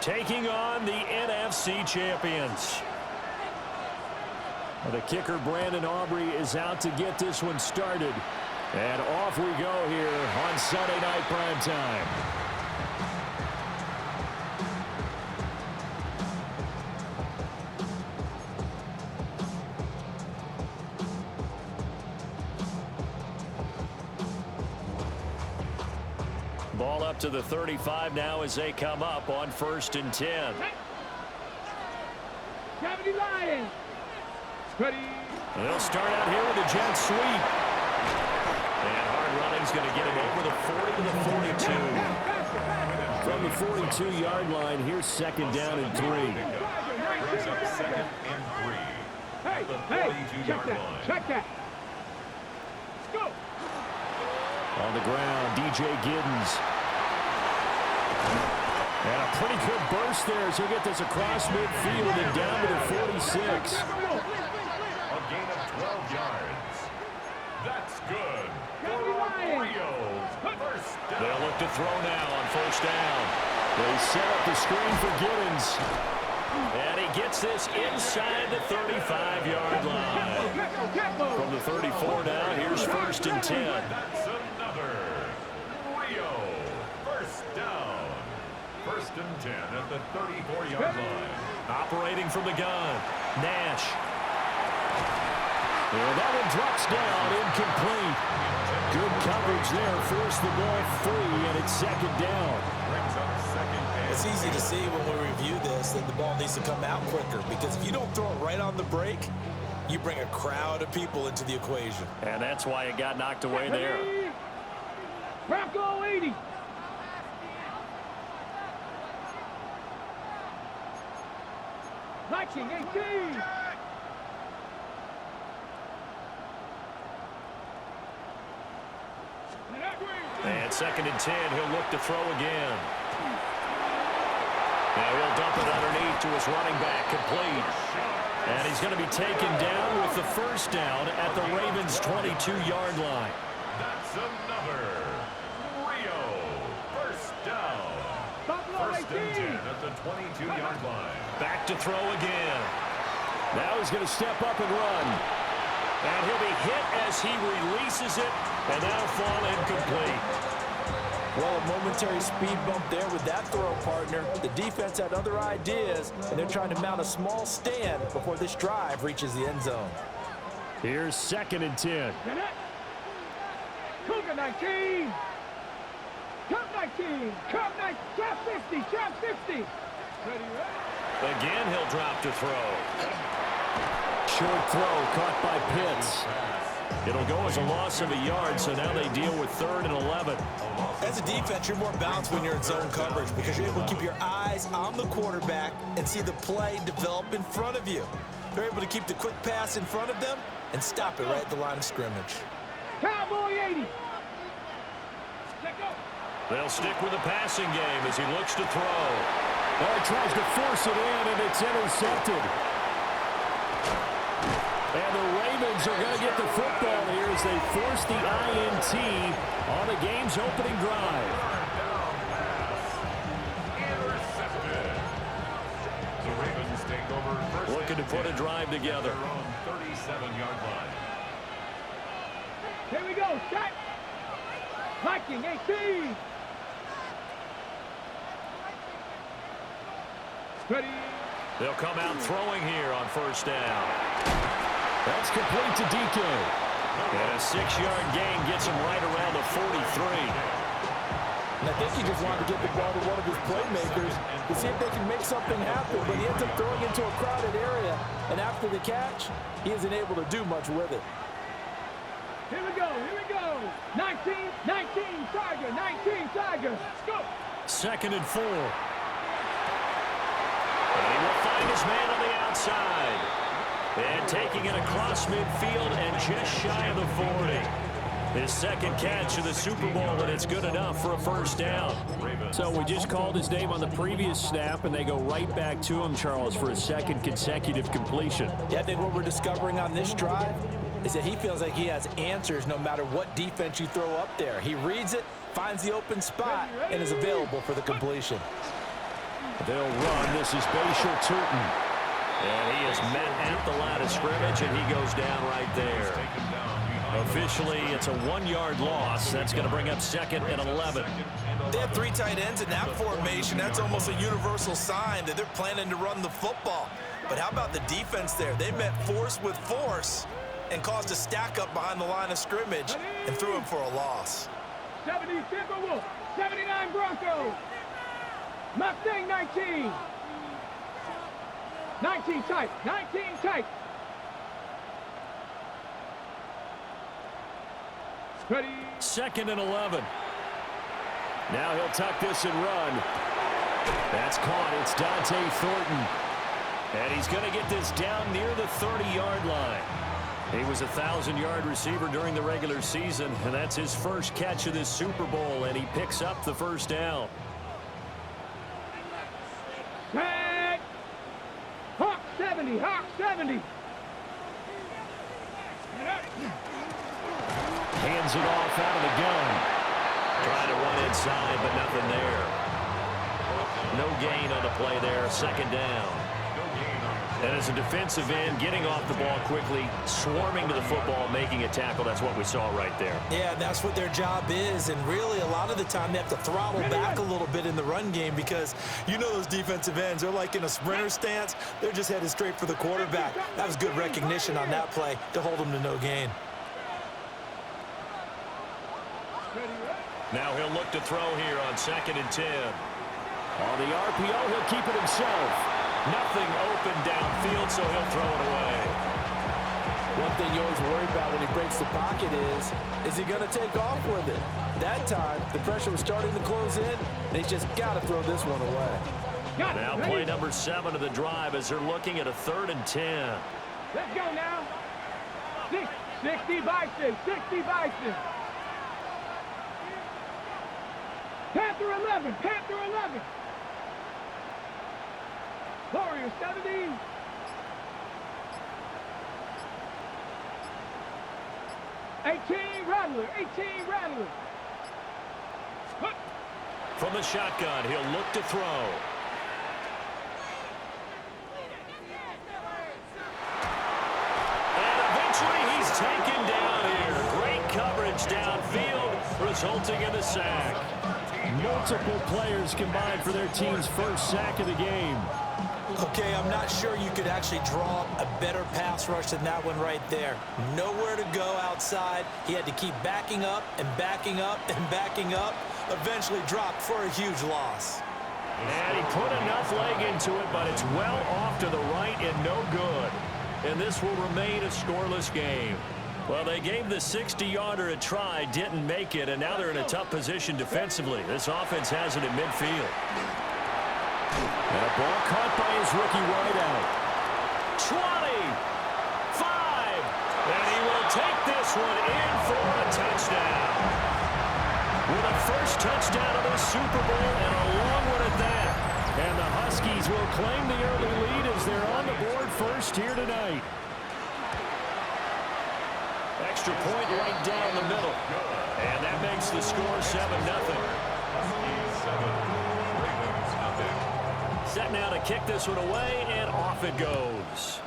taking on the NFC champions. The kicker, Brandon Aubrey, is out to get this one started. And off we go here on Sunday Night Primetime. Ball up to the 35 now as they come up on 1st and 10. Lions. Ready. They'll start out here with a jet sweep. And hard running's going to get him over the 40 to the 42. From the 42-yard line, here's 2nd down and 3. Brings up 2nd and 3. Hey, the 42-yard line. Check that. Go. On the ground, DJ Giddens. And a pretty good burst there as he'll get this across midfield and down to the 46. A gain of 12 yards. That's good. They'll look to throw now on 1st down. They set up the screen for Giddens. And he gets this inside the 35-yard line. From the 34 now, here's 1st and 10. That's another. Rio. 1st down. 1st and 10 at the 34-yard line. Operating from the gun. Nash. And that one drops down, incomplete. Good coverage there, forced the ball free, and it's 2nd down. Brings up 2nd and It's easy to see when we review this that the ball needs to come out quicker, because if you don't throw it right on the break, you bring a crowd of people into the equation. And that's why it got knocked away there. Bronco 80. Viking 18. And 2nd and 10, he'll look to throw again. Now he'll dump it underneath to his running back, complete. And he's going to be taken down with the 1st down at the Ravens' 22-yard line. that's another. Rio. 1st down. 1st and 10 at the 22-yard line. Back to throw again. Now he's going to step up and run. And he'll be hit as he releases it, and that'll fall incomplete. Well, a momentary speed bump there with that throw, partner. The defense had other ideas, and they're trying to mount a small stand before this drive reaches the end zone. Here's 2nd and 10. Cougar 19. Cup 19. Cup 19. Trap 50. Trap 50. Ready. Again, he'll drop to throw. Short throw caught by Pitts. It'll go as a loss of a yard, so now they deal with 3rd and 11. As a defense, you're more balanced when you're in zone coverage because you're able to keep your eyes on the quarterback and see the play develop in front of you. They're able to keep the quick pass in front of them and stop it right at the line of scrimmage. Cowboy 80. They'll stick with the passing game as he looks to throw. He tries to force it in, and it's intercepted. And the Ravens are going to get the football here as they force the INT on the game's opening drive. Intercepted. The Ravens take over 1st Looking to put a drive together. Their own 37-yard line. Here we go. Set. Viking 18. Ready. They'll come out throwing here on 1st down. That's complete to DK. And a 6-yard gain gets him right around the 43. And I think he just wanted to get the ball to one of his playmakers to see if they can make something happen, but he ends up throwing into a crowded area, and after the catch, he isn't able to do much with it. Here we go. Here we go. 19 Tiger. 19 Tiger. Let's go. 2nd and 4. And he will find his man on the outside. And taking it across midfield and just shy of the 40. His 2nd catch of the Super Bowl, and it's good enough for a 1st down. So we just called his name on the previous snap, and they go right back to him, Charles, for a 2nd consecutive completion. Yeah, I think what we're discovering on this drive is that he feels like he has answers no matter what defense you throw up there. He reads it, finds the open spot, and is available for the completion. They'll run. This is Bashal Tootin. And he is met at the line of scrimmage, and he goes down right there. Officially, it's a 1-yard loss. That's going to bring up 2nd and 11. They have 3 tight ends in that formation. That's almost a universal sign that they're planning to run the football. But how about the defense there? They met force with force and caused a stack up behind the line of scrimmage and threw him for a loss. 70 Timberwolves, 79 Broncos. Mustang 19. 19 tight, 19 tight. Ready. 2nd and 11. Now he'll tuck this and run. That's caught. It's Dante Thornton. And he's going to get this down near the 30-yard line. He was a 1,000-yard receiver during the regular season, and that's his first catch of this Super Bowl, and he picks up the first down. Tag. Hawk 70, Hawk 70. Hands it off out of the gun. Trying to run inside, but nothing there. No gain on the play there. 2nd down. And as a defensive end, getting off the ball quickly, swarming to the football, making a tackle, that's what we saw right there. Yeah, that's what their job is. And really, a lot of the time, they have to throttle back a little bit in the run game because you know those defensive ends, they're like in a sprinter stance. They're just headed straight for the quarterback. That was good recognition on that play to hold them to no gain. Now he'll look to throw here on 2nd and 10. On the RPO, he'll keep it himself. Nothing open downfield, so he'll throw it away. One thing you always worry about when he breaks the pocket is he going to take off with it? That time, the pressure was starting to close in, and he's just got to throw this one away. Now play number 7 of the drive as they're looking at a 3rd and 10. Let's go now. 60 Bison, 60 Bison. Panther 11, Panther 11. Warrior 70. Rattler, 18 Rattler. From the shotgun, he'll look to throw. And eventually he's taken down here. Great coverage downfield, resulting in the sack. Multiple players combined for their team's first sack of the game. Okay, I'm not sure you could actually draw a better pass rush than that one right there. Nowhere to go outside. He had to keep backing up and backing up and backing up. Eventually dropped for a huge loss. And he put enough leg into it, but it's well off to the right and no good. And this will remain a scoreless game. Well, they gave the 60-yarder a try, didn't make it, and now they're in a tough position defensively. This offense has it in midfield. And a ball caught by his rookie wideout. 20, 5, and he will take this one in for a touchdown. With a first touchdown of the Super Bowl and a long one at that. And the Huskies will claim the early lead as they're on the board first here tonight. Extra point right down the middle. And that makes the score 7-0. Set now to kick this one away, and off it goes.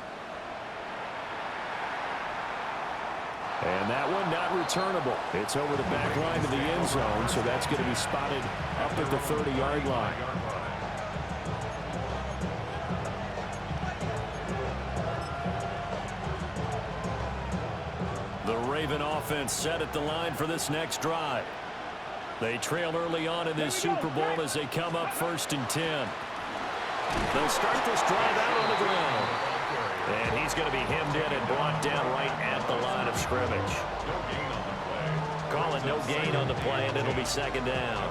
And that one not returnable. It's over the back line of the end zone, so that's going to be spotted up at the 30-yard line. The Raven offense set at the line for this next drive. They trail early on in this Super Bowl as they come up 1st and 10. They'll start this drive out on the ground. And he's going to be hemmed in and brought down right at the line of scrimmage. Call it no gain on the play, and it'll be 2nd down.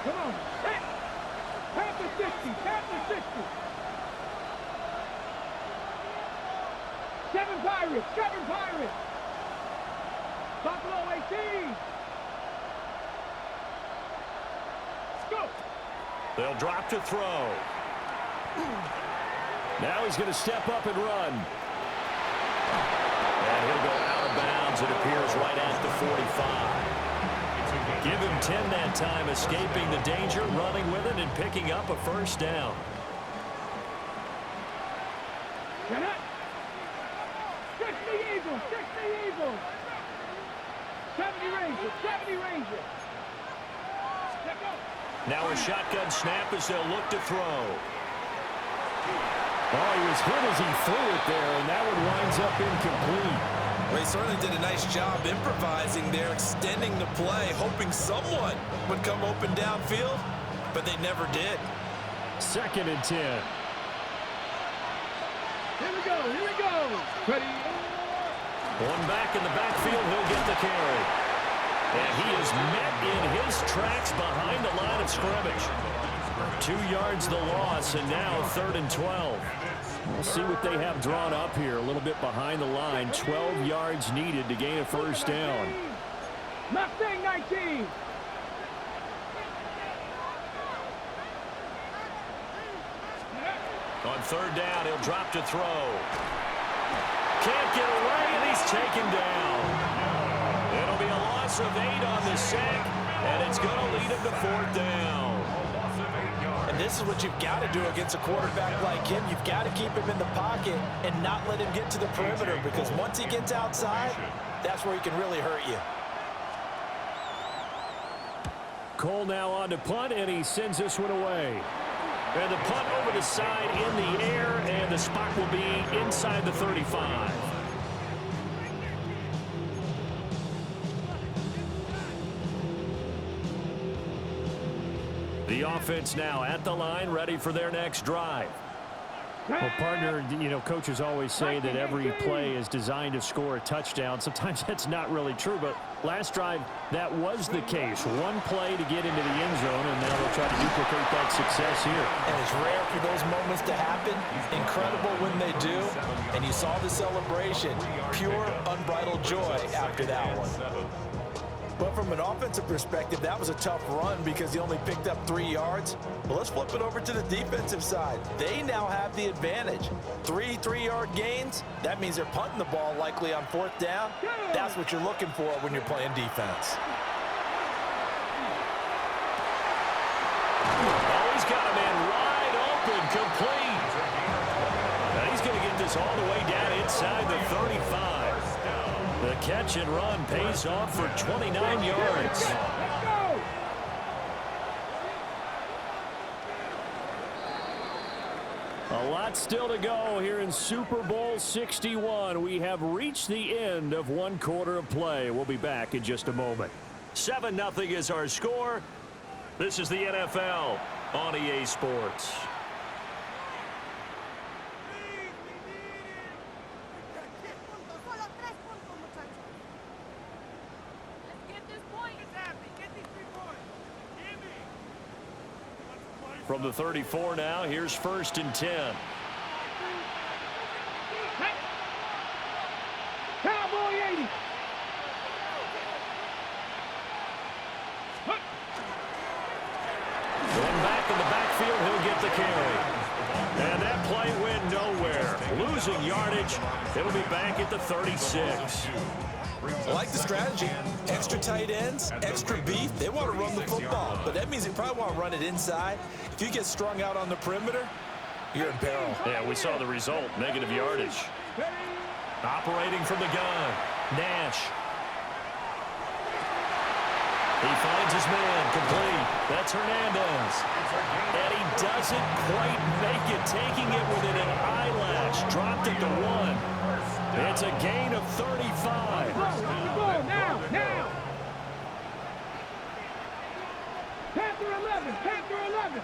Come on. Panther 60, Panther 60. 7 Pirates, 7 Pirates. Buffalo 18. Let's go. They'll drop to throw. Now he's going to step up and run. And he'll go out of bounds, it appears, right at the 45. Give him 10 that time, escaping the danger, running with it, and picking up a first down. Get it. 60 Eagles, 60 Eagles. 70 Rangers, 70 Rangers. Now a shotgun snap as they'll look to throw. Oh, he was hit as he threw it there, and that one winds up incomplete. Well, he certainly did a nice job improvising there, extending the play, hoping someone would come open downfield, but they never did. 2nd and 10. Here we go, here we go. Ready. One back in the backfield, he'll get the carry. And he is met in his tracks behind the line of scrimmage. 2 yards the loss, and now 3rd and 12. We'll see what they have drawn up here. A little bit behind the line. 12 yards needed to gain a first down. Mustang 19. On 3rd down, he'll drop to throw. Can't get away, and he's taken down. It'll be a loss of 8 on the sack, and it's going to lead him to 4th down. And this is what you've got to do against a quarterback like him. You've got to keep him in the pocket and not let him get to the perimeter, because once he gets outside, that's where he can really hurt you. Cole now on to punt, and he sends this one away. And the punt over the side in the air, and the spot will be inside the 35. The offense now at the line, ready for their next drive. Well, partner, you know, coaches always say that every play is designed to score a touchdown. Sometimes that's not really true, but last drive, that was the case. One play to get into the end zone, and now they'll try to duplicate that success here. And it's rare for those moments to happen. Incredible when they do. And you saw the celebration. Pure, unbridled joy after that one. But from an offensive perspective, that was a tough run because he only picked up 3 yards. Well, let's flip it over to the defensive side. They now have the advantage. 3 3-yard gains. That means they're punting the ball likely on 4th down. That's what you're looking for when you're playing defense. Oh, he's got a man wide open, complete. Now he's going to get this all the way down inside the 35. The catch and run pays off for 29 yards. Let's go. A lot still to go here in Super Bowl 61. We have reached the end of 1 quarter of play. We'll be back in just a moment. 7-0 is our score. This is the NFL on EA Sports. From the 34 now, here's 1st and 10. Cowboy 80. Going back in the backfield, he'll get the carry. And that play went nowhere. Losing yardage. It'll be back at the 36. I like the strategy. Extra tight ends, extra beef. They want to run the football, but that means they probably want to run it inside. If you get strung out on the perimeter, you're in peril. Yeah, we saw the result. Negative yardage. Operating from the gun. Nash. He finds his man. Complete. That's Hernandez. And he doesn't quite make it. Taking it within an eyelash. Dropped it to 1. It's a gain of 35. Now. Panther 11.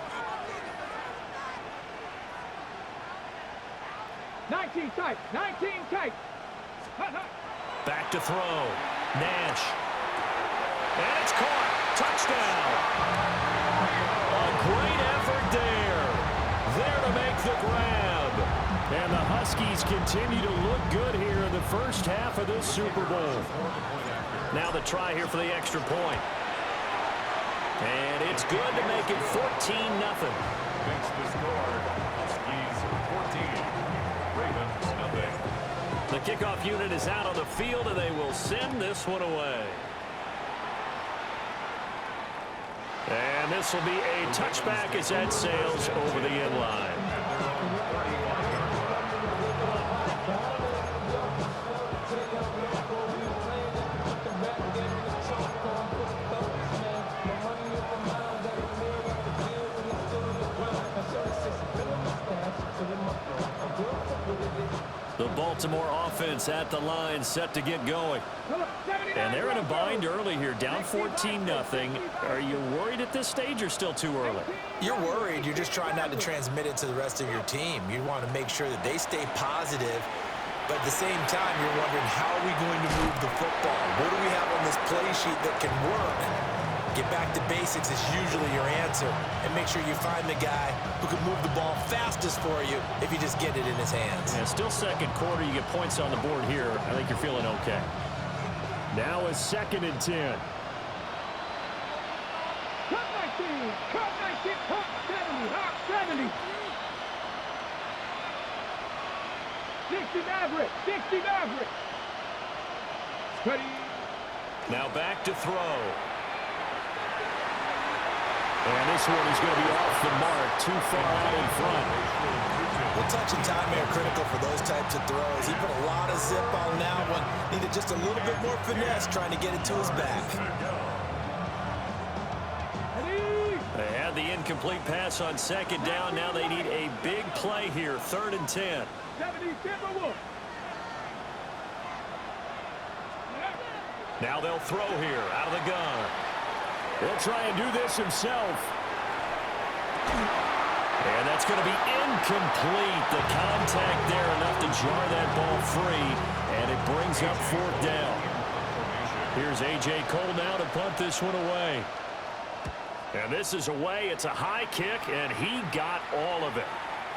19 tight. Back to throw. Nash. And it's caught. Touchdown. A great effort there. There to make the grab. And the Huskies continue to look good here in the first half of this Super Bowl. Now the try here for the extra point. And it's good to make it 14-0. Makes the score. Huskies 14. Ravens nothing. The kickoff unit is out on the field, and they will send this one away. And this will be a touchback as that sails over the end line. The Baltimore offense at the line, set to get going. And they're in a bind early here, down 14-0. Are you worried at this stage or still too early? You're worried. You're just trying not to transmit it to the rest of your team. You want to make sure that they stay positive. But at the same time, you're wondering, how are we going to move the football? What do we have on this play sheet that can work? Get back to basics is usually your answer. And make sure you find the guy who can move the ball fastest for you if you just get it in his hands. Yeah, still second quarter. You get points on the board here. I think you're feeling okay. Now is 2nd and 10. Cut 19, cut 19, cut 70, hot 70. 60 Maverick, 60 Maverick. Ready. Now back to throw. And this one is going to be off the mark, too far out in front. Well, touch and time are critical for those types of throws. He put a lot of zip on that one. Needed just a little bit more finesse trying to get it to his back. They had the incomplete pass on 2nd down. Now they need a big play here, 3rd and 10. 70 Timberwolves. Now they'll throw here out of the gun. He'll try and do this himself. And that's going to be incomplete. The contact there enough to jar that ball free. And it brings up 4th down. Here's A.J. Cole now to punt this one away. And this is away. It's a high kick, and he got all of it.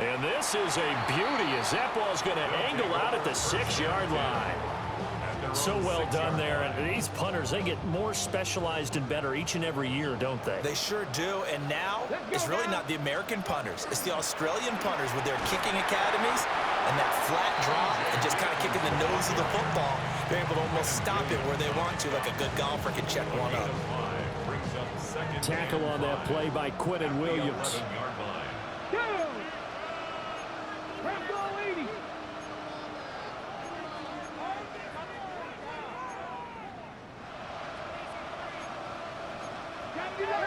And this is a beauty as that ball's going to angle out at the 6-yard line. So well done there. And these punters, they get more specialized and better each and every year, don't they? They sure do. And now it's really not the American punters. It's the Australian punters with their kicking academies and that flat drop and just kind of kicking the nose of the football. They're able to almost stop it where they want to, like a good golfer can check one up. Tackle on that play by Quinton Williams.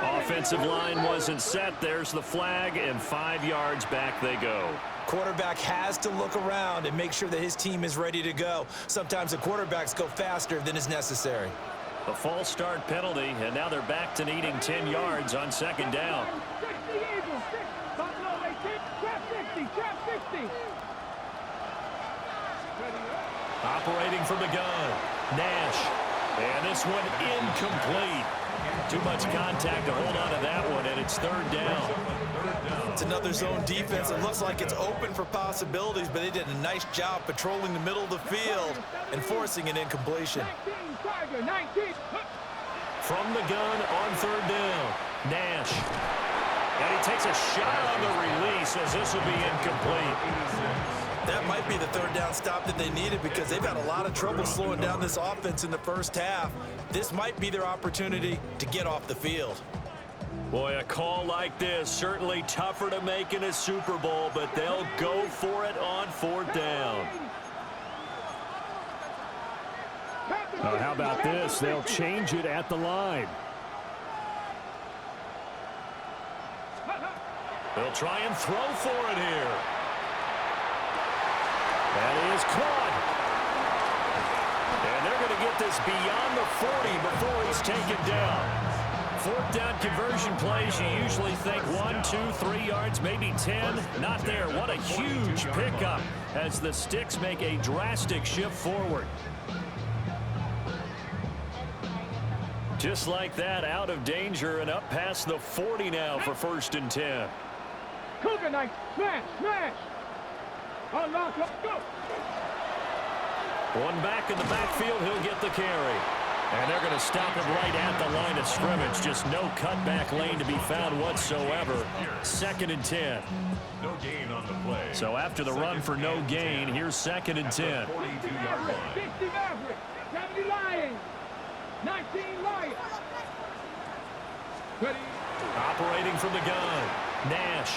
Offensive line wasn't set. There's the flag, and 5 yards back they go. Quarterback has to look around and make sure that his team is ready to go. Sometimes the quarterbacks go faster than is necessary. A false start penalty, and now they're back to needing 10 yards on 2nd down. 60 Eagles, 6, Buffalo 18, trap 60, trap 60. Operating from the gun, Nash. And this one incomplete. Too much contact to hold on to that one, and it's 3rd down. It's another zone defense. It looks like it's open for possibilities, but they did a nice job patrolling the middle of the field and forcing an incompletion. 19, Tiger, 19. From the gun on 3rd down, Nash. And he takes a shot on the release as this will be incomplete. That might be the 3rd down stop that they needed because they've had a lot of trouble slowing down this offense in the first half. This might be their opportunity to get off the field. Boy, a call like this, certainly tougher to make in a Super Bowl, but they'll go for it on 4th down. How about this? They'll change it at the line. They'll try and throw for it here. That is caught. And they're going to get this beyond the 40 before he's taken down. 4th down conversion plays, you usually think 1, 2, 3 yards, maybe 10. Not there. What a huge pickup as the Sticks make a drastic shift forward. Just like that, out of danger and up past the 40 now for 1st and 10. Cougar Knight, smash, smash. Unlock, let's go. One back in the backfield, he'll get the carry. And they're going to stop him right at the line of scrimmage. Just no cutback lane to be found whatsoever. 2nd and 10. No gain on the play. So after the run for no gain, here's 2nd and 10. 42-yard line. 60 Maverick, 70 Lions, 19 Lions. Ready. Operating from the gun, Nash.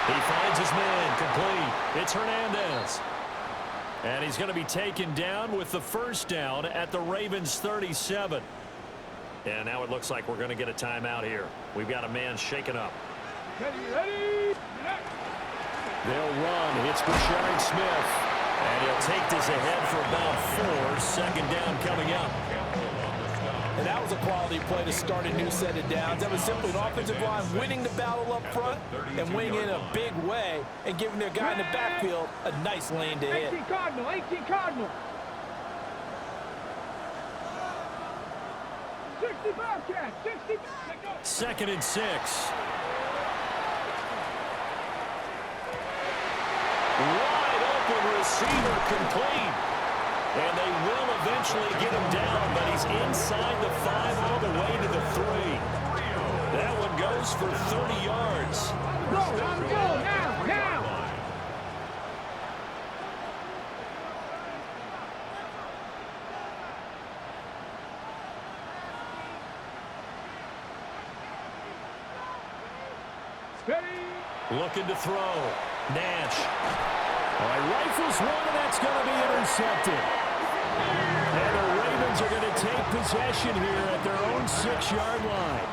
He finds his man, complete. It's Hernandez. And he's going to be taken down with the first down at the Ravens' 37. And now it looks like we're going to get a timeout here. We've got a man shaken up. Ready. They'll run. It's Brashard Smith. And he'll take this ahead for about 4. 2nd down coming up. And that was a quality play to start a new set of downs. That was simply an offensive line winning the battle up front and winning in a big way and giving their guy in the backfield a nice lane to hit. 18 Cardinal, 18 Cardinal. 60 Bobcat, 60. 2nd and 6. Wide open receiver, complete. And they will eventually get him down, but he's inside the 5 all the way to the 3. That one goes for 30 yards. Go, now. Ready. Looking to throw. Nash. All right, rifles one, and that's going to be intercepted. And the Ravens are going to take possession here at their own 6-yard line.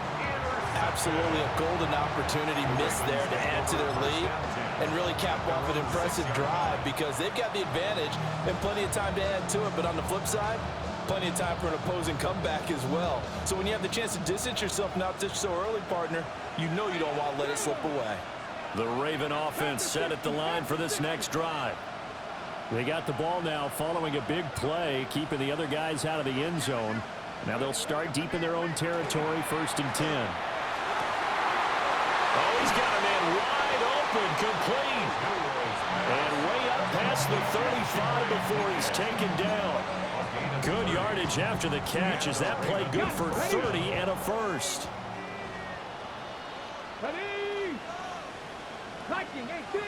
Absolutely a golden opportunity missed there to add to their lead and really cap off an impressive drive because they've got the advantage and plenty of time to add to it. But on the flip side, plenty of time for an opposing comeback as well. So when you have the chance to distance yourself not just so early, partner, you know you don't want to let it slip away. The Raven offense set at the line for this next drive. They got the ball now following a big play, keeping the other guys out of the end zone. Now they'll start deep in their own territory, 1st and 10. Oh, he's got a man wide open, complete. And way up past the 35 before he's taken down. Good yardage after the catch. Is that play good for 30 and a first? Ready. Viking, 18.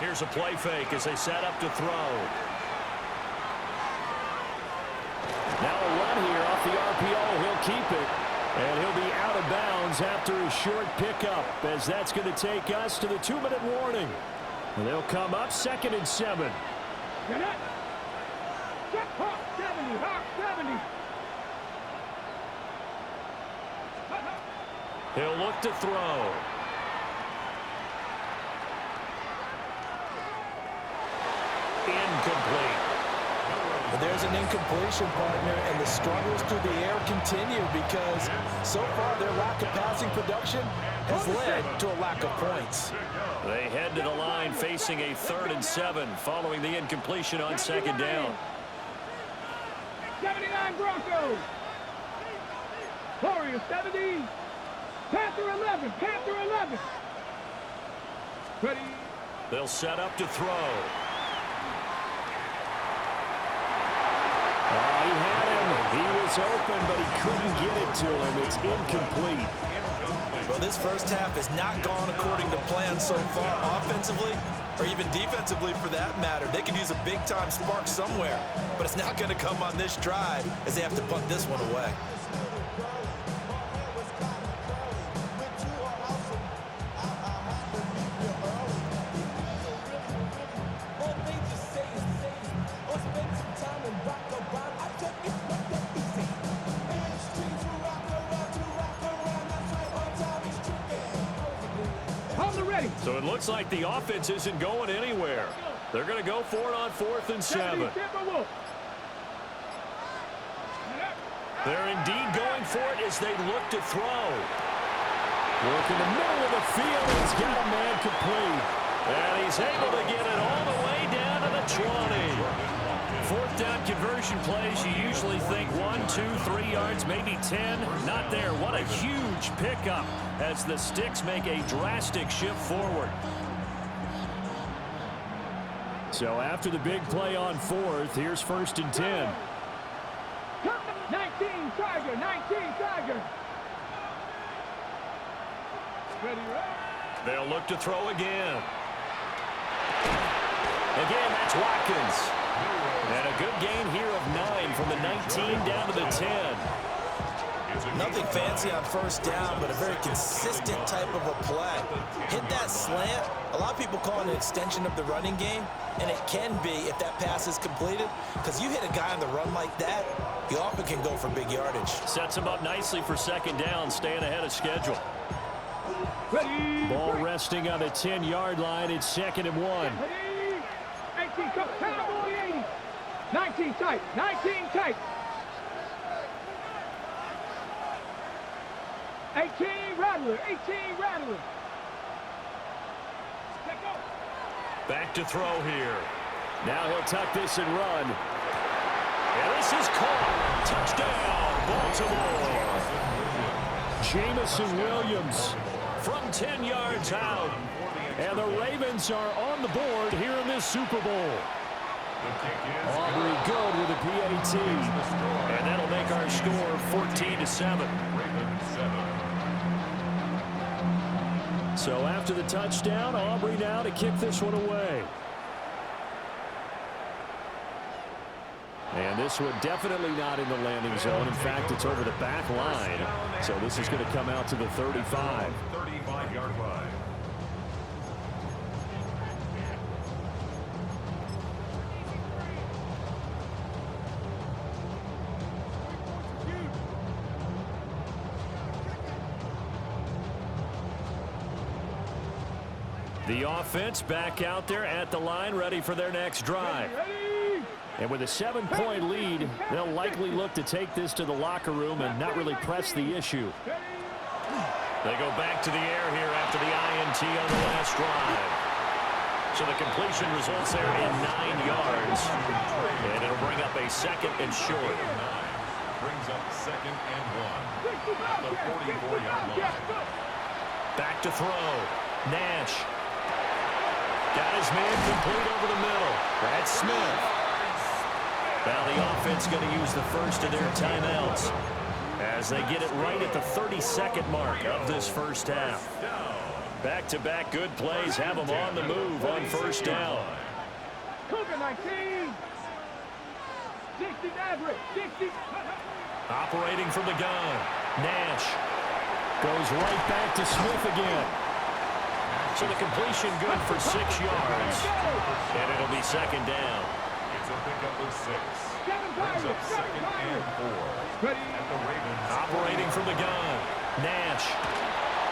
Here's a play fake as they set up to throw. Now a run here off the RPO. He'll keep it. And he'll be out of bounds after a short pickup, as that's going to take us to the 2-minute warning. And they'll come up 2nd and 7. Get it. Check Hawk 70, Hawk 70. He'll look to throw. Incomplete. But there's an incompletion, partner, and the struggles through the air continue because so far their lack of passing production has led to a lack of points. They head to the line facing a 3rd and 7 following the incompletion on 2nd down. 79 Broncos. Warriors 70. Panther 11. Panther 11. Ready. They'll set up to throw. He had him. He was open, but he couldn't get it to him. It's incomplete. Well, this first half has not gone according to plan so far offensively or even defensively for that matter. They could use a big-time spark somewhere, but it's not going to come on this drive as they have to punt this one away. So it looks like the offense isn't going anywhere. They're going to go for it on 4th and 7. They're indeed going for it as they look to throw. Work in the middle of the field. He's got a man complete. And he's able to get it all the way down to the 20. Fourth down conversion plays, you usually think 1, 2, 3 yards, maybe 10. Not there. What a huge pickup as the Sticks make a drastic shift forward. So after the big play on fourth, here's 1st and 10. 19 Tiger, 19 Tiger. Ready, They'll look to throw again. Again, that's Watkins. And a good gain here of 9 from the 19 down to the 10. Nothing fancy on 1st down, but a very consistent type of a play. Hit that slant. A lot of people call it an extension of the running game, and it can be if that pass is completed, because you hit a guy on the run like that, he often can go for big yardage. Sets him up nicely for 2nd down, staying ahead of schedule. Ready. Ball resting on the 10-yard line. It's 2nd and 1. Ready. 18, come, cowboy 80. 19 tight, 19 tight. 18 Rattler, 18 Rattler. Let go. Back to throw here. Now he'll tuck this and run. And this is caught. Touchdown, Baltimore. Jamison Williams from 10 yards out. And the Ravens are on the board here in this Super Bowl. Aubrey good with a PAT. And that'll make our score 14-7. So after the touchdown, Aubrey now to kick this one away. And this one definitely not in the landing zone. In fact, it's over the back line. So this is going to come out to the 35. 35-yard line. The offense back out there at the line, ready for their next drive. And with a 7-point lead, they'll likely look to take this to the locker room and not really press the issue. They go back to the air here after the INT on the last drive. So the completion results there in 9 yards. And it'll bring up a 2nd and short. Brings up 2nd and 1. At the 44-yard line. Back to throw. Nash. Got his man complete over the middle. That's Smith. Now the offense going to use the first of their timeouts as they get it right at the 32nd mark of this first half. Back-to-back good plays have them on the move on 1st down. Cougar 19. 60 average. 60. Operating from the gun. Nash goes right back to Smith again. So the completion good for 6 yards. And it'll be 2nd down. It's a pickup of 6. Brings up 2nd and 4. At the Ravens. Operating from the gun. Nash.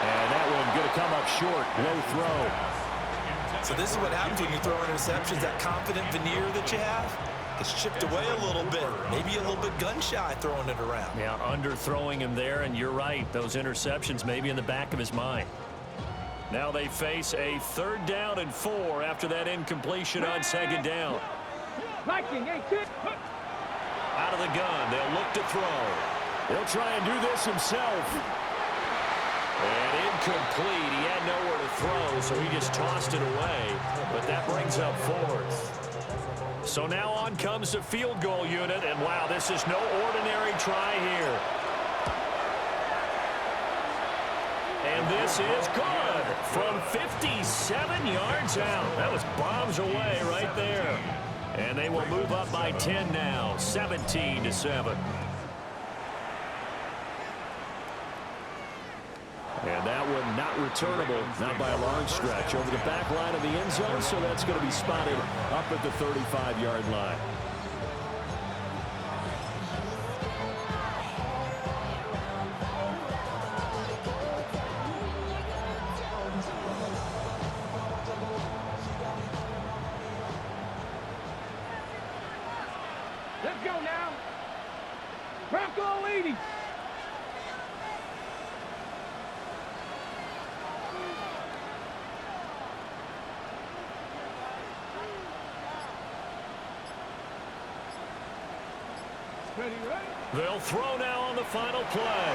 And that one going to come up short. Low throw. So this is what happens when you throw interceptions. That confident veneer that you have gets chipped away a little bit. Maybe a little bit gun-shy throwing it around. Yeah, underthrowing him there, and you're right. Those interceptions may be in the back of his mind. Now they face a 3rd down and 4 after that incompletion on 2nd down. Viking 18. Out of the gun, they'll look to throw. He'll try and do this himself. And incomplete. He had nowhere to throw, so he just tossed it away. But that brings up 4th. So now on comes the field goal unit, and wow, this is no ordinary try here. And this is good from 57 yards out. That was bombs away right there. And they will move up by 10 now, 17-7. And that one not returnable, not by a long stretch, over the back line of the end zone, so that's going to be spotted up at the 35-yard line. Let's go now. Bronco leading. Ready, ready. They'll throw now on the final play.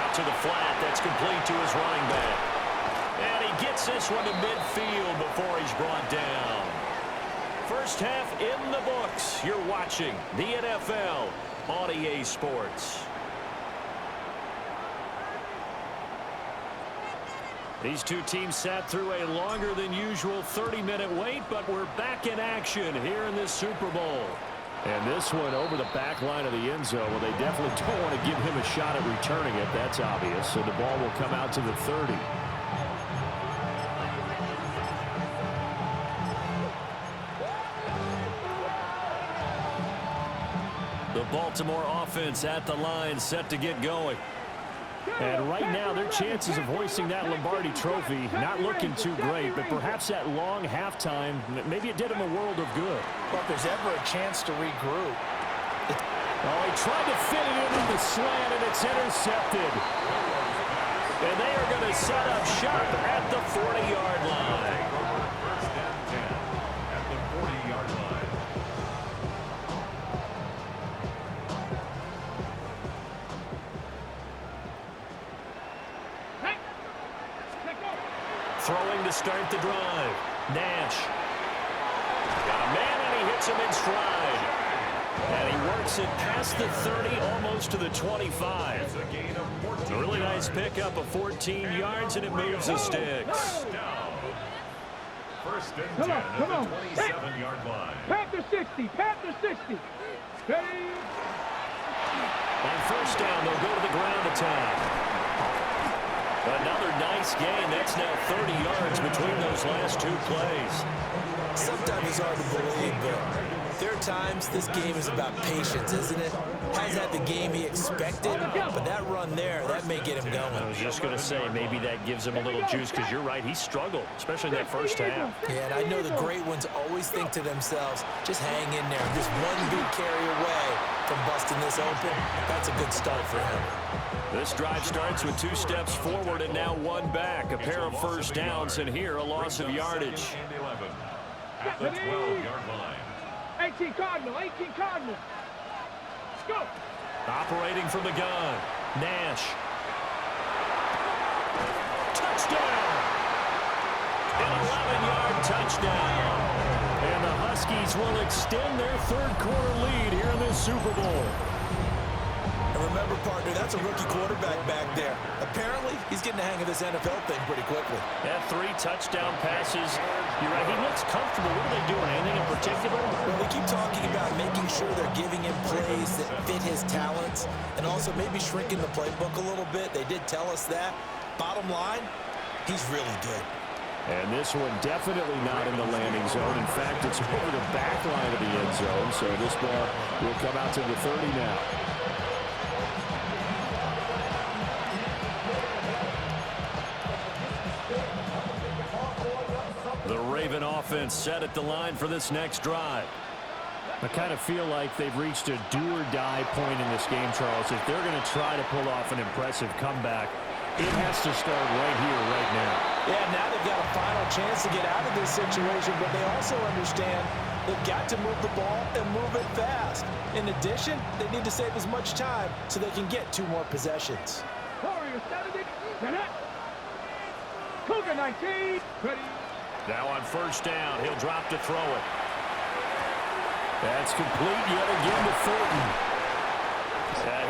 Out to the flat. That's complete to his running back. And he gets this one to midfield before he's brought down. First half in the books. You're watching the NFL on EA Sports. These two teams sat through a longer than usual 30-minute wait, but we're back in action here in this Super Bowl. And this one over the back line of the end zone. Well, they definitely don't want to give him a shot at returning it. That's obvious. So the ball will come out to the 30. The Baltimore offense at the line, set to get going. And right now, their chances of hoisting that Lombardi trophy not looking too great, but perhaps that long halftime, maybe it did him a world of good. Well, if there's ever a chance to regroup. Oh, he tried to fit it into the slant, and it's intercepted. And they are going to set up shop at the 40-yard line. First and 10 at the 40-yard line. Throwing to start the drive. Nash. Got a man, and he hits him in stride. And he works it past the 30, almost to the 25. It's a gain of 14 A really nice pickup of 14 yards, and it moves the sticks. down. First and 10 Come on, at come the on. 27-yard line. Panther 60, Panther 60. Ready. On first down, they'll go to the ground attack. Another nice gain. That's now 30 yards between those last two plays. Sometimes it's hard to believe, but there are times this game is about patience, isn't it? Hasn't had the game he expected, but that run there, that may get him going. I was just going to say, maybe that gives him a little juice, because you're right, he struggled, especially in that first half. Yeah, and I know the great ones always think to themselves, just hang in there. Just one big carry away from busting this open. That's a good start for him. This drive starts with 2 steps forward and now 1 back. A pair of first downs, and here a loss of yardage. And 11 at the 12-yard line. 18 Cardinal, 18 Cardinal. Let's go. Operating from the gun. Nash. Touchdown! An 11-yard touchdown. And the Huskies will extend their third-quarter lead here in this Super Bowl. And remember, partner, that's a rookie quarterback back there. Apparently, he's getting the hang of this NFL thing pretty quickly. That 3 touchdown passes. You're right, he looks comfortable. What are they doing? Anything in particular? Well, we keep talking about making sure they're giving him plays that fit his talents and also maybe shrinking the playbook a little bit. They did tell us that. Bottom line, he's really good. And this one definitely not in the landing zone. In fact, it's over the back line of the end zone. So this ball will come out to the 30 now. The Raven offense set at the line for this next drive. I kind of feel like they've reached a do-or-die point in this game, Charles. If they're going to try to pull off an impressive comeback, it has to start right here, right now. Yeah, now they've got a final chance to get out of this situation, but they also understand they've got to move the ball and move it fast. In addition, they need to save as much time so they can get 2 more possessions. Warriors, 70. Get it. Cougar 19. Ready. Now on first down, he'll drop to throw it. That's complete yet again to Thornton.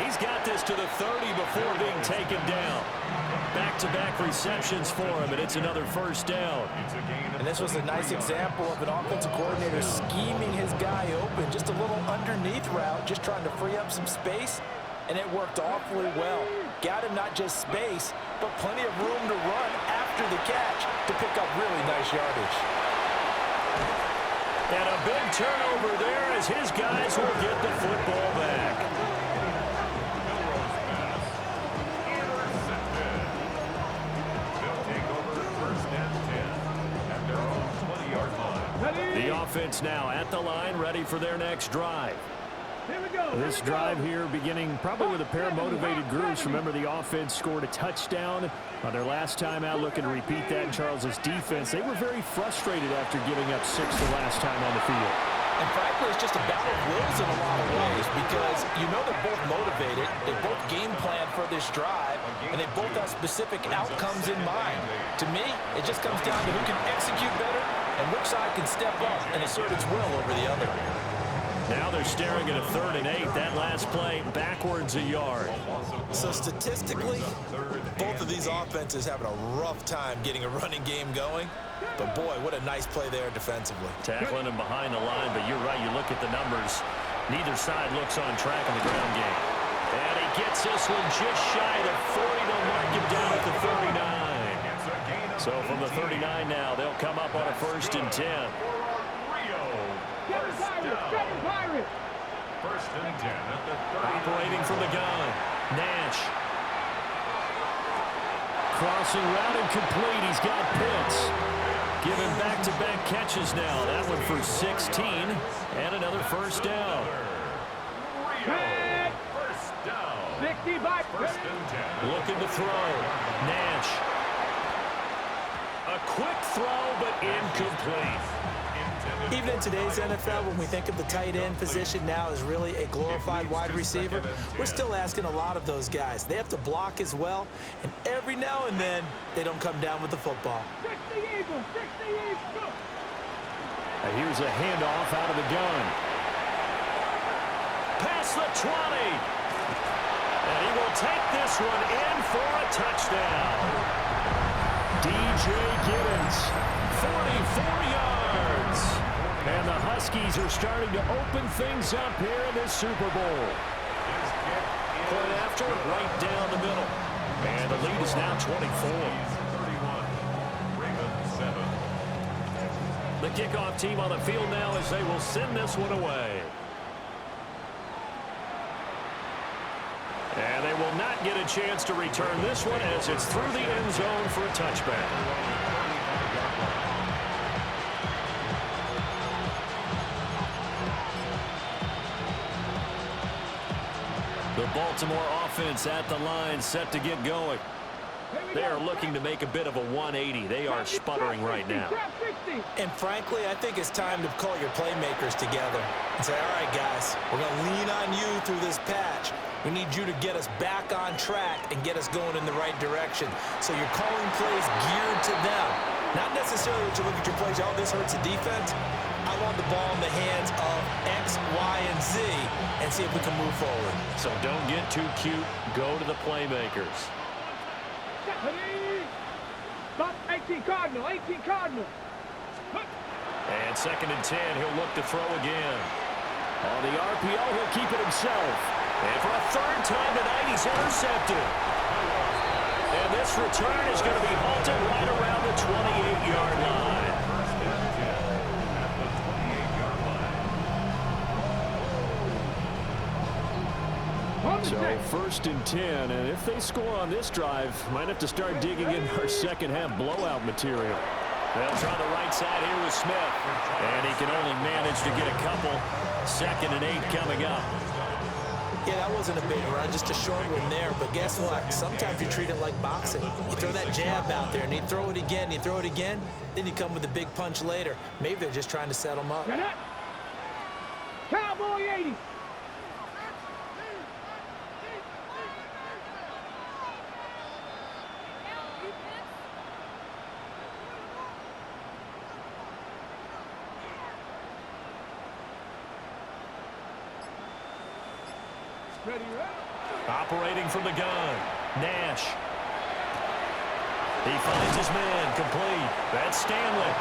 He's got this to the 30 before being taken down. Back-to-back receptions for him, and it's another first down. And this was a nice example of an offensive coordinator scheming his guy open. Just a little underneath route, just trying to free up some space, and it worked awfully well. Got him not just space, but plenty of room to run after the catch to pick up really nice yardage. And a big turnover there as his guys will get the football back. They'll take over first and 10 at their own 20-yard line. The offense now at the line, ready for their next drive. Here we go. This drive here beginning probably with a pair of motivated groups. Remember, the offense scored a touchdown on their last time out. Looking to repeat that in Charles's defense. They were very frustrated after giving up 6 the last time on the field. And frankly, it's just a battle of wills in a lot of ways because you know they're both motivated, they both game plan for this drive, and they both have specific outcomes in mind. To me, it just comes down to who can execute better and which side can step up and assert its will over the other. Now they're staring at a 3rd and 8. That last play backwards a yard. So statistically, both of these offenses having a rough time getting a running game going. But boy, what a nice play there defensively. Tackling him behind the line, but you're right. You look at the numbers. Neither side looks on track in the ground game. And he gets this one just shy of the 40. They'll mark him down at the 39. So from the 39 now, they'll come up on a 1st and 10. First and 10 at the 30. Operating from the gun. Nash. Crossing route and complete. He's got Pitts. Giving back-to-back catches now. That one for 16. And another 1st down. First down. 65. First and 10. Looking to throw. Nash. A quick throw, but incomplete. Even in today's NFL, when we think of the tight end position now as really a glorified wide receiver, we're still asking a lot of those guys. They have to block as well, and every now and then, they don't come down with the football. 60 Eagles, 60 Eagles. Here's a handoff out of the gun. Past the 20. And he will take this one in for a touchdown. DJ Gibbons, 44 yards. And the Huskies are starting to open things up here in this Super Bowl. Point after, right down the middle. And the lead is now 24. 31. Ravens 7. The kickoff team on the field now as they will send this one away. And they will not get a chance to return this one as it's through the end zone for a touchback. The Baltimore offense at the line, set to get going. They are looking to make a bit of a 180. They are sputtering right now. And frankly, I think it's time to call your playmakers together and say, all right, guys, we're going to lean on you through this patch. We need you to get us back on track and get us going in the right direction. So you're calling plays geared to them. Not necessarily that you look at your plays, oh, this hurts the defense. I want the ball in the hands of X, Y, and Z and see if we can move forward. So don't get too cute. Go to the playmakers. Stop, 18 Cardinal, 18 Cardinal. And 2nd and 10, he'll look to throw again. On the RPO, he'll keep it himself. And for a 3rd time tonight, he's intercepted. And this return is going to be halted right around the 28-yard line. So 1st and 10, and if they score on this drive, might have to start digging in our second half blowout material. They'll try the right side here with Smith, and he can only manage to get a couple. 2nd and 8 coming up. Yeah, that wasn't a big run, just a short one there. But guess what? Sometimes you treat it like boxing. You throw that jab out there, and you throw it again, you throw it again, then you come with a big punch later. Maybe they're just trying to set them up. Cowboy 80. Operating from the gun, Nash. He finds his man, complete. That's Stanley.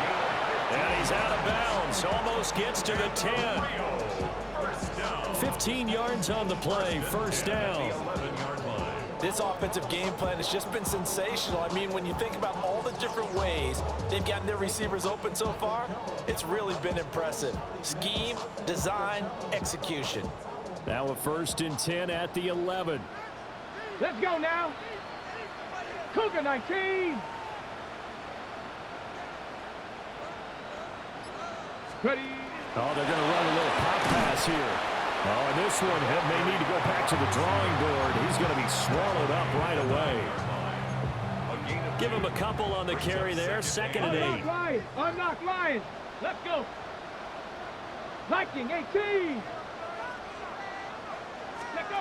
And he's out of bounds, almost gets to the 10. 15 yards on the play, 1st down. This offensive game plan has just been sensational. I mean, when you think about all the different ways they've gotten their receivers open so far, it's really been impressive. Scheme, design, execution. Now a 1st and 10 at the 11. Let's go now. Cougar 19. Ready. Oh, they're going to run a little pop pass here. Oh, and this one may need to go back to the drawing board. He's going to be swallowed up right away. Give him a couple on the carry there. 2nd and 8. Unlock Lions. Let's go. Viking 18. Let go.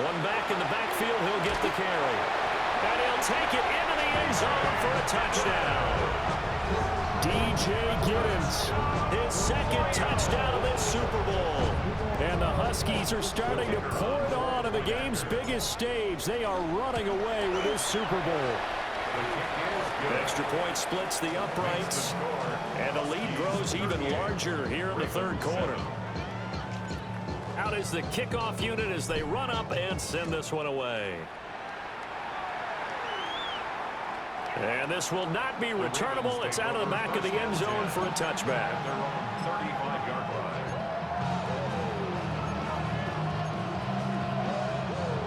One back in the backfield, he'll get the carry. And he'll take it into the end zone for a touchdown. DJ Giddens, his second touchdown of this Super Bowl. And the Huskies are starting to pour it on in the game's biggest stage. They are running away with this Super Bowl. The extra point splits the uprights, and the lead grows even larger here in the third quarter. Out is the kickoff unit as they run up and send this one away. And this will not be returnable. It's out of the back of the end zone for a touchback. 35-yard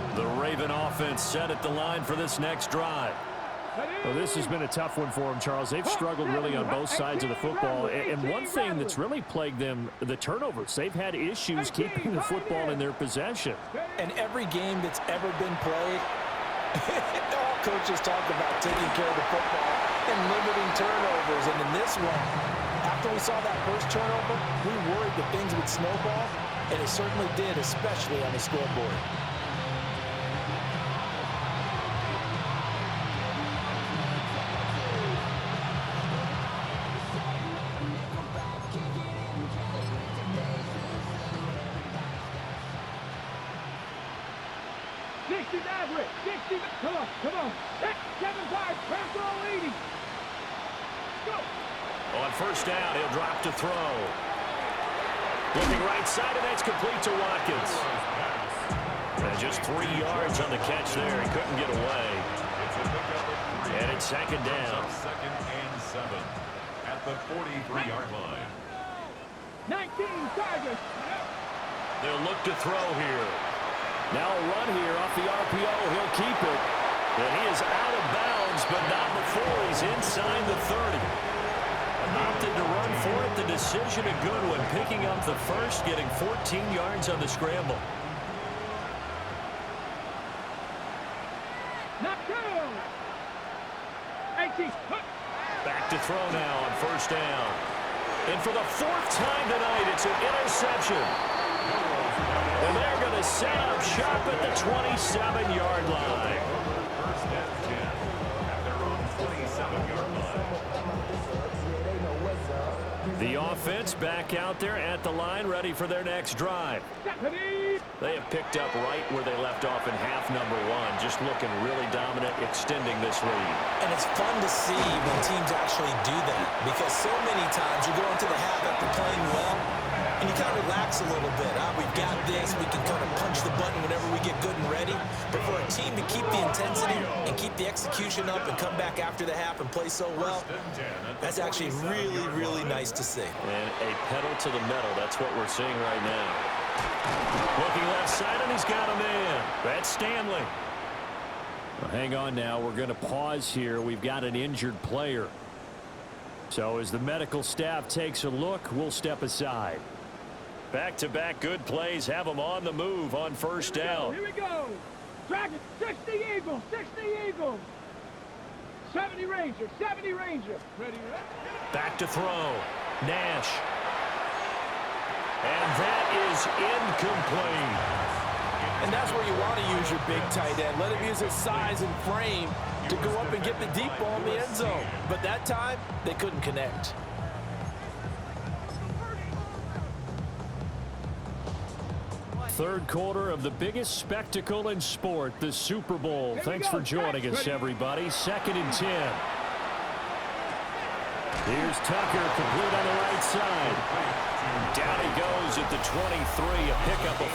line. The Raven offense set at the line for this next drive. Well, this has been a tough one for them, Charles. They've struggled really on both sides of the football. And one thing that's really plagued them, the turnovers. They've had issues keeping the football in their possession. And every game that's ever been played, all coaches talk about taking care of the football and limiting turnovers. And in this one, after we saw that first turnover, we worried that things would snowball, and it certainly did, especially on the scoreboard. Come on. 7-5, pass leading. Go. On first down, he'll drop to throw. Looking right side, and that's complete to Watkins. And just 3 yards on the catch there. He couldn't get away. And it's second down. Second and 7 at the 43-yard line. 19 Tigers. They'll look to throw here. Now a run here off the RPO. He'll keep it. And he is out of bounds, but not before he's inside the 30. Opted to run for it. The decision a good one. Picking up the first, getting 14 yards on the scramble. Not two. 18. Back to throw now on first down. And for the 4th time tonight, it's an interception. And they're going to set up shop at the 27-yard line. First and 10 at their own 27-yard line. The offense back out there at the line, ready for their next drive. They have picked up right where they left off in half number 1, just looking really dominant, extending this lead. And it's fun to see when teams actually do that, because so many times you go into the half after playing well, and you kind of relax a little bit. We've got this. We can kind of punch the button whenever we get good and ready. But for a team to keep the intensity and keep the execution up and come back after the half and play so well, that's actually really, really nice to see. And a pedal to the metal. That's what we're seeing right now. Looking left side, and he's got a man. That's Stanley. Well, hang on now. We're going to pause here. We've got an injured player. So as the medical staff takes a look, we'll step aside. Back-to-back good plays have them on the move on first down. Here we go. Dragon, 60 Eagles, 60 Eagles. 70 Ranger, 70 Ranger. Ready, Back to throw. Nash. And that is incomplete. And that's where you want to use your big tight end. Let him use his size and frame to go up and get the deep ball in the end zone. But that time, they couldn't connect. Third quarter of the biggest spectacle in sport, the Super Bowl. Thanks for joining us, everybody. 2nd and 10. Here's Tucker, complete on the right side. Down he goes at the 23, a pickup of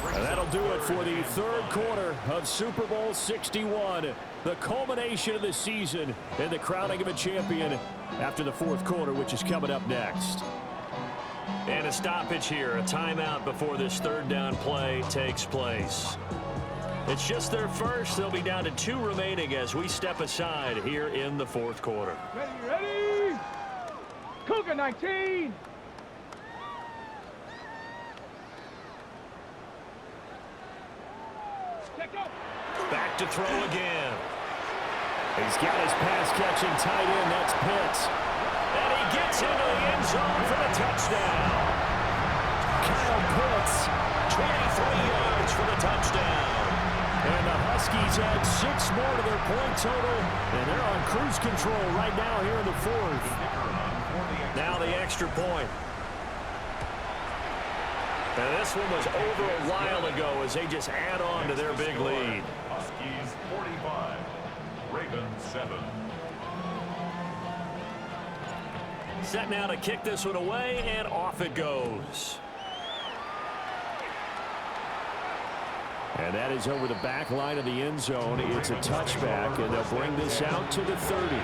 4. And that'll do it for the third quarter of Super Bowl 61. The culmination of the season and the crowning of a champion after the fourth quarter, which is coming up next. And a stoppage here, a timeout before this third down play takes place. It's just their first. They'll be down to 2 remaining as we step aside here in the fourth quarter. Ready? Cougar 19. Back to throw again. He's got his pass-catching tight end. That's Pitts. And he gets into the end zone for the touchdown. Kyle Pitts, 23 yards for the touchdown. and the Huskies add 6 more to their point total, and they're on cruise control right now here in the 4th. Now the extra point. And this one was over a while ago as they just add on to their big lead. Huskies 45, Ravens 7. Set now to kick this one away, and off it goes. And that is over the back line of the end zone. It's a touchback, and they'll bring this out to the 30.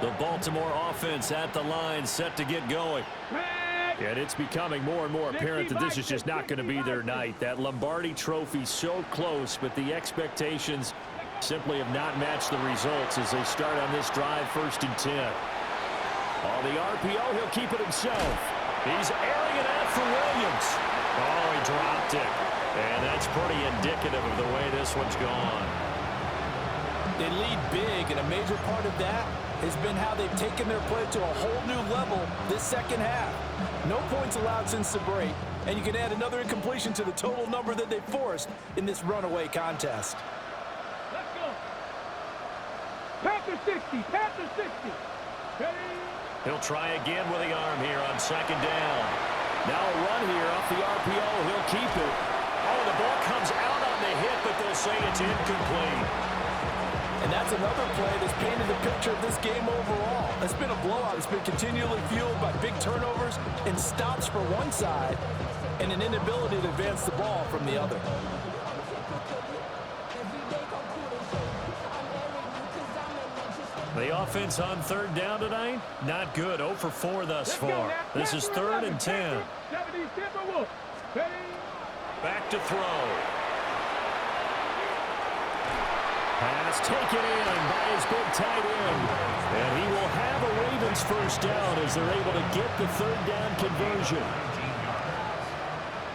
The Baltimore offense at the line, set to get going. And it's becoming more and more apparent that this is just not going to be their night. That Lombardi Trophy so close, but the expectations simply have not matched the results as they start on this drive, 1st and 10. On the RPO, he'll keep it himself. He's airing it out for Williams. Oh, he dropped it. And that's pretty indicative of the way this one's gone. They lead big, and a major part of that has been how they've taken their play to a whole new level this second half. No points allowed since the break, and you can add another incompletion to the total number that they forced in this runaway contest. Let's go. Panther 60, Panther 60. He'll try again with the arm here on 2nd down. Now a run here off the RPO. He'll keep it. Oh, the ball comes out on the hit, but they'll say it's incomplete. And that's another play that's painted the picture of this game overall. It's been a blowout. It's been continually fueled by big turnovers and stops for one side and an inability to advance the ball from the other. The offense on 3rd down tonight, not good. 0 for 4 thus far. This is 3rd and 10. Back to throw. Pass taken in by his big tight end. And he will have a Ravens 1st down as they're able to get the 3rd down conversion.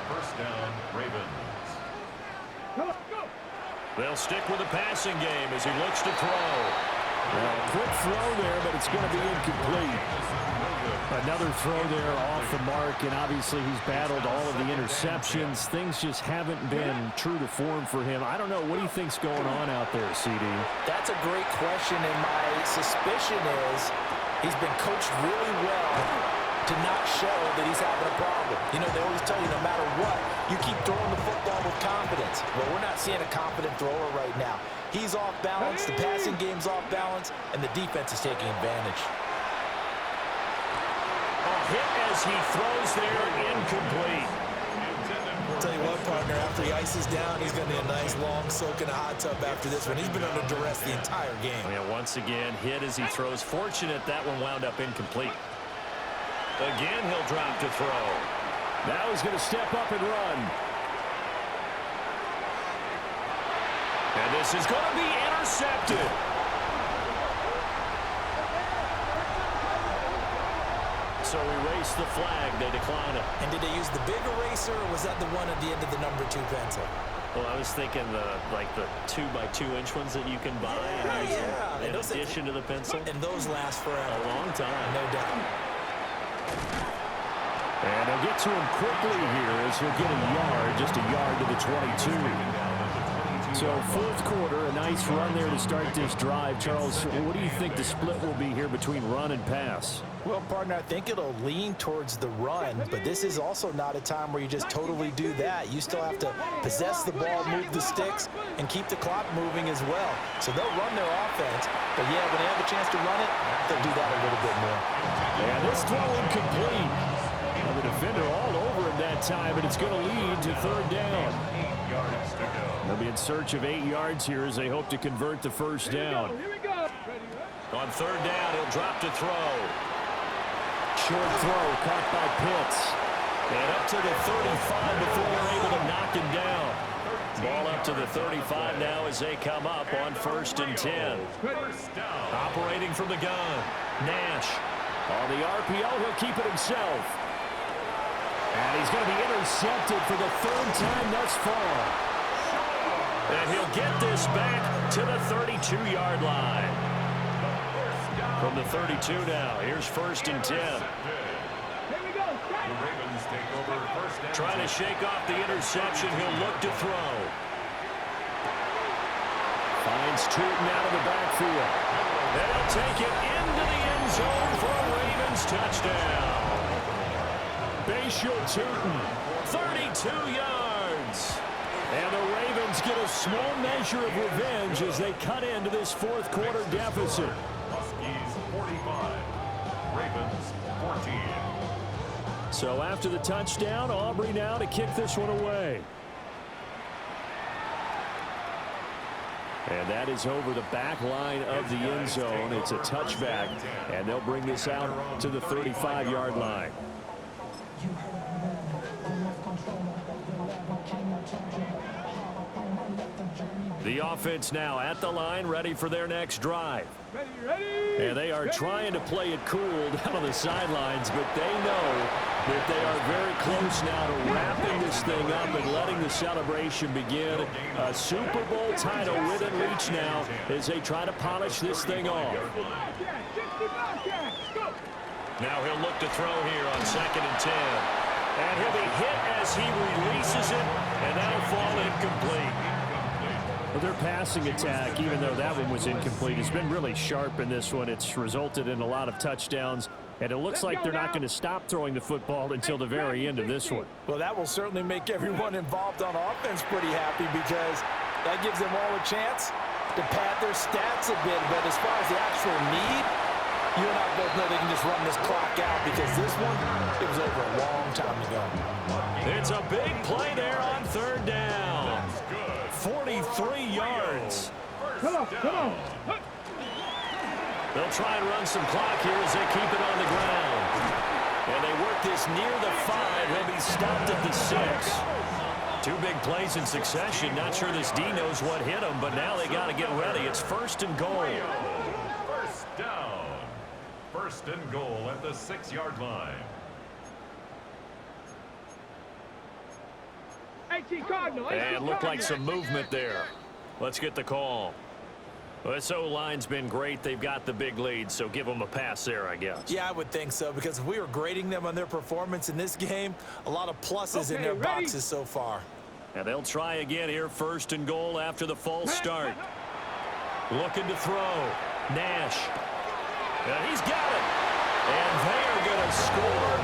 1st down, Ravens. They'll stick with the passing game as he looks to throw. Well, quick throw there, but it's going to be incomplete. Another throw there off the mark, and obviously he's battled all of the interceptions. Things just haven't been true to form for him. I don't know. What do you think's going on out there, CD? That's a great question, and my suspicion is he's been coached really well to not show that he's having a problem. You know, they always tell you no matter what, you keep throwing the football with confidence. Well, we're not seeing a confident thrower right now. He's off balance, the passing game's off balance, and the defense is taking advantage. Hit as he throws there, incomplete. I'll tell you what, partner, after he ices down, he's going to be a nice long soak in a hot tub after this one. He's been under duress the entire game. Yeah, once again, hit as he throws. Fortunate that one wound up incomplete. Again, he'll drop to throw. Now he's going to step up and run. And this is going to be intercepted. So erase the flag. They decline it. And did they use the big eraser, or was that the one at the end of the number 2 pencil? Well, I was thinking the 2x2-inch ones that you can buy in addition to the pencil. And those last forever. A long time. No doubt. And they'll get to him quickly here as he'll get a yard, just a yard to the 22. So 4th quarter, a nice run there to start this drive. Charles, what do you think the split will be here between run and pass? Well, partner, I think it'll lean towards the run, but this is also not a time where you just totally do that. You still have to possess the ball, move the sticks, and keep the clock moving as well. So they'll run their offense, but yeah, when they have a chance to run it, they'll do that a little bit more. Yeah, this throw incomplete. Well, the defender all over him that time, but it's going to lead to 3rd down. 8 yards to go. They'll be in search of 8 yards here as they hope to convert the 1st down. Here we go. On 3rd down, he'll drop to throw. Short throw caught by Pitts. And up to the 35 before they're able to knock him down. Ball up to the 35 now as they come up on 1st and 10. Operating from the gun. Nash. On the RPO, he'll keep it himself. And he's going to be intercepted for the 3rd time thus far. And he'll get this back to the 32-yard line. From the 32 now, here's 1st and 10. Trying to shake off the interception. He'll look to throw. Finds Tootin out of the backfield. They'll take it into the end zone for a Ravens touchdown. Bayshore Tootin, 32 yards. And the Ravens get a small measure of revenge as they cut into this 4th quarter deficit. Huskies 45, Ravens 14. So after the touchdown, Aubrey now to kick this one away. And that is over the back line of the end zone. It's a touchback, and they'll bring this out to the 35-yard line. The offense now at the line, ready for their next drive. And they are trying to play it cool down on the sidelines, but they know that they are very close now to wrapping this thing up and letting the celebration begin. A Super Bowl title within reach now as they try to polish this thing off. Now he'll look to throw here on 2nd and 10. And he'll be hit as he releases it, and that'll fall incomplete. Well, their passing attack, even though that one was incomplete, has been really sharp in this one. It's resulted in a lot of touchdowns, and it looks like they're not going to stop throwing the football until the very end of this one. Well, that will certainly make everyone involved on offense pretty happy because that gives them all a chance to pad their stats a bit. But as far as the actual need, you and I both know they can just run this clock out because this one, it was over a long time ago. It's a big play there on 3rd down. 43 yards. Come on. They'll try and run some clock here as they keep it on the ground. And they work this near the 5. He'll be stopped at the 6. 2 big plays in succession. Not sure this D knows what hit him, but now they got to get ready. It's 1st and goal. 1st down. 1st and goal at the 6-yard line. And looked like some movement there. Let's get the call. Well, this O-line's been great. They've got the big lead, so give them a pass there, I guess. Yeah, I would think so, because if we were grading them on their performance in this game, a lot of pluses in their boxes so far. And they'll try again here, 1st and goal after the false start. Looking to throw. Nash. And he's got it. And they are going to score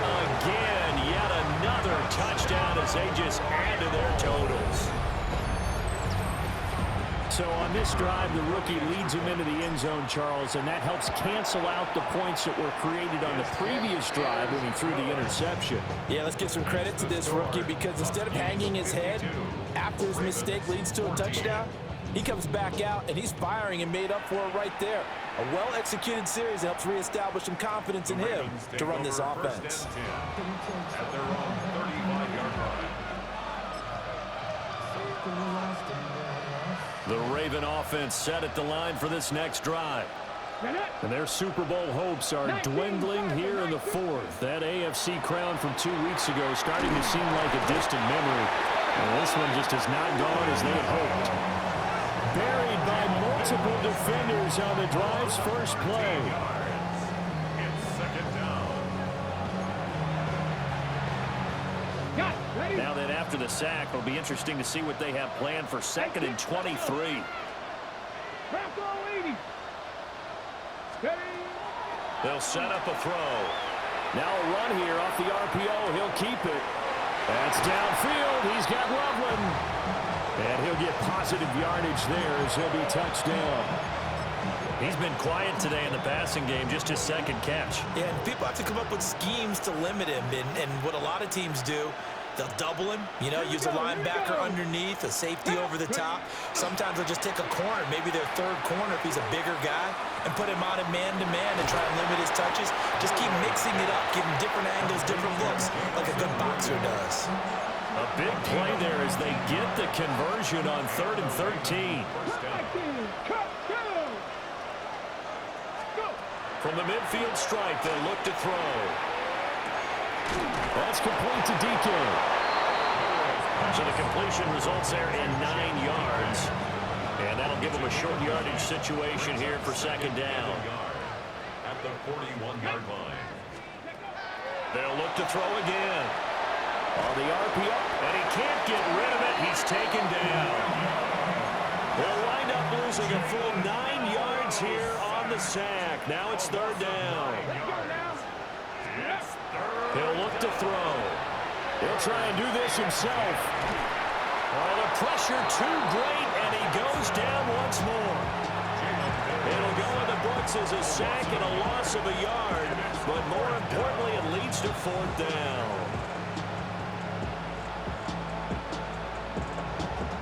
again. Yet another touchdown as they just add to their totals. So on this drive, the rookie leads him into the end zone, Charles, and that helps cancel out the points that were created on the previous drive when he threw the interception. Yeah, let's give some credit to this rookie because instead of hanging his head after his mistake leads to a touchdown, he comes back out and he's firing and made up for it right there. A well-executed series helps reestablish some confidence in him to run this offense. At their own 35-yard line. The Raven offense set at the line for this next drive. And their Super Bowl hopes are dwindling here in the 4th. That AFC crown from 2 weeks ago starting to seem like a distant memory. And this one just has not gone as they had hoped. Buried by multiple defenders on the drive's first play. It's 2nd down. Now then, after the sack, it'll be interesting to see what they have planned for 2nd and 23. They'll set up a throw. Now a run here off the RPO. He'll keep it. That's downfield. He's got Loveland. And he'll get positive yardage there as he'll be touched down. He's been quiet today in the passing game, just his 2nd catch. Yeah, and people have to come up with schemes to limit him. And what a lot of teams do, they'll double him, you know, use a linebacker underneath, a safety over the top. Sometimes they'll just take a corner, maybe their 3rd corner if he's a bigger guy, and put him on a man-to-man and try and limit his touches. Just keep mixing it up, give him different angles, different looks, like a good boxer does. A big play there as they get the conversion on 3rd and 13. From the midfield stripe, they'll look to throw. That's complete to DK. So the completion results there in 9 yards. And that'll give them a short yardage situation here for 2nd down. At the 41-yard line. They'll look to throw again. On the RPO. And he can't get rid of it. He's taken down. They'll wind up losing a full 9 yards here on the sack. Now it's 3rd down. He'll look to throw. He'll try and do this himself. Oh, the pressure too great, and he goes down once more. It'll go in the books as a sack and a loss of a yard, but more importantly, it leads to 4th down.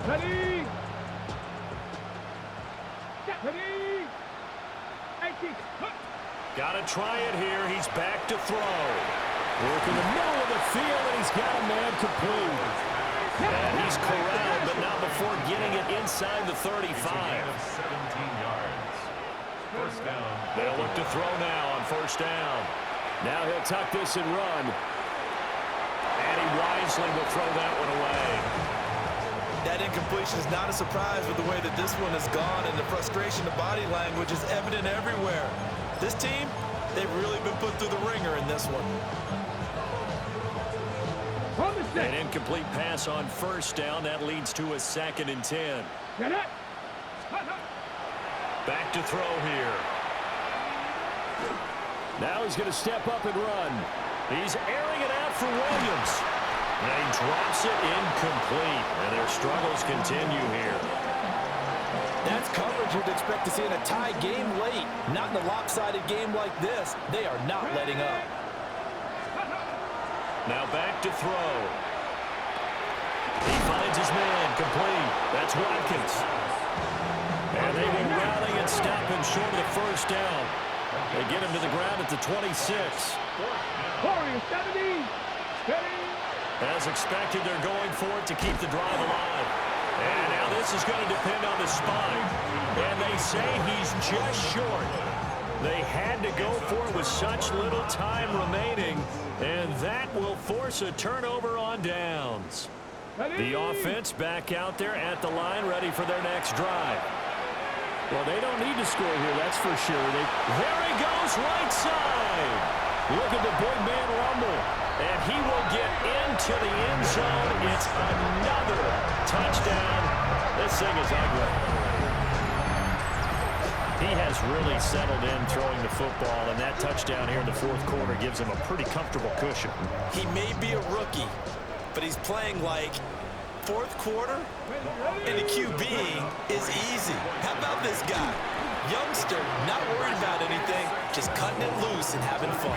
Ready? Ready? Got to try it here. He's back to throw. Work in the middle of the field, and he's got a man complete. And he's corralled, but not before getting it inside the 35. 17 yards. 1st down. They'll look to throw now on 1st down. Now he'll tuck this and run. And he wisely will throw that one away. That incompletion is not a surprise with the way that this one has gone, and the frustration, the body language is evident everywhere. This team, they've really been put through the ringer in this one. An incomplete pass on 1st down. That leads to a 2nd and 10. Back to throw here. Now he's going to step up and run. He's airing it out for Williams. And he drops it incomplete. And their struggles continue here. That's coverage you'd expect to see in a tie game late. Not in a lopsided game like this. They are not letting up. Now back to throw. He finds his man complete. That's Watkins. And they will rally and stop him short of the 1st down. They get him to the ground at the 26. As expected, they're going for it to keep the drive alive. And now this is going to depend on the spine. And they say he's just short. They had to go for it with such little time remaining. And that will force a turnover on downs. The offense back out there at the line, ready for their next drive. Well, they don't need to score here, that's for sure. There he goes, right side. Look at the big man rumble. And he will get into the end zone. It's another touchdown. This thing is ugly. He has really settled in throwing the football, and that touchdown here in the 4th quarter gives him a pretty comfortable cushion. He may be a rookie, but he's playing like 4th quarter, and the QB is easy. How about this guy? Youngster, not worried about anything, just cutting it loose and having fun.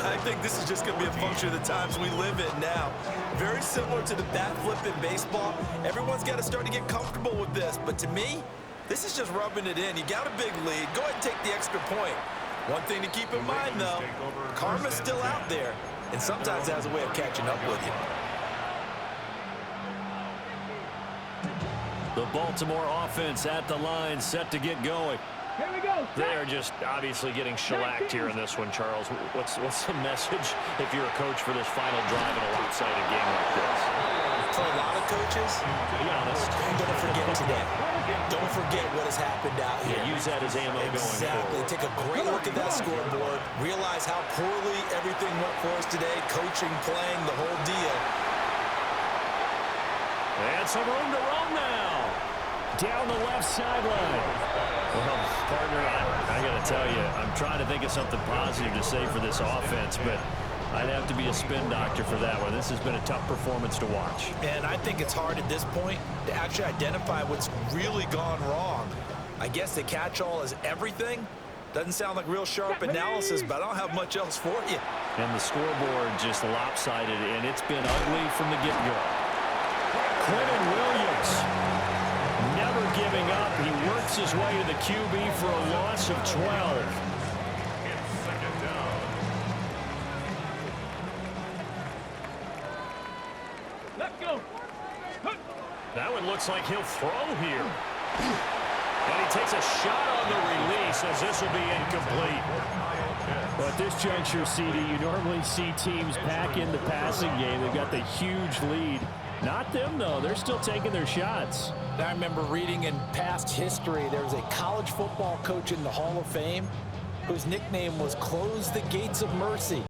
I think this is just going to be a function of the times we live in now. Very similar to the bat flip in baseball. Everyone's got to start to get comfortable with this. But to me, this is just rubbing it in. You got a big lead. Go ahead and take the extra point. One thing to keep in mind, though, karma's still out there, and sometimes has a way of catching up with you. The Baltimore offense at the line, set to get going. Here we go. They are just obviously getting shellacked here in this one, Charles. What's the message if you're a coach for this final drive in a lopsided game like this? For a lot of coaches, To be honest, don't forget today. Don't forget what has happened out here. yeah, use that as ammo going Exactly. forward. Take a great look at that scoreboard. Realize how poorly everything went for us today. Coaching, playing, the whole deal. And some room to roam now. Down the left sideline. Well, partner, I got to tell you, I'm trying to think of something positive to say for this offense, but I'd have to be a spin doctor for that one. This has been a tough performance to watch. And I think it's hard at this point to actually identify what's really gone wrong. I guess the catch-all is everything. Doesn't sound like real sharp analysis, but I don't have much else for you. And the scoreboard just lopsided, and it's been ugly from the get-go. Quentin Williams, never giving up. He works his way to the QB for a loss of 12. Let's go. That one looks like he'll throw here. And he takes a shot on the release as this will be incomplete. Well, at this juncture, CD, you normally see teams pack in the passing game. They've got the huge lead. Not them, though. They're still taking their shots. I remember reading in past history, there was a college football coach in the Hall of Fame whose nickname was Close the Gates of Mercy.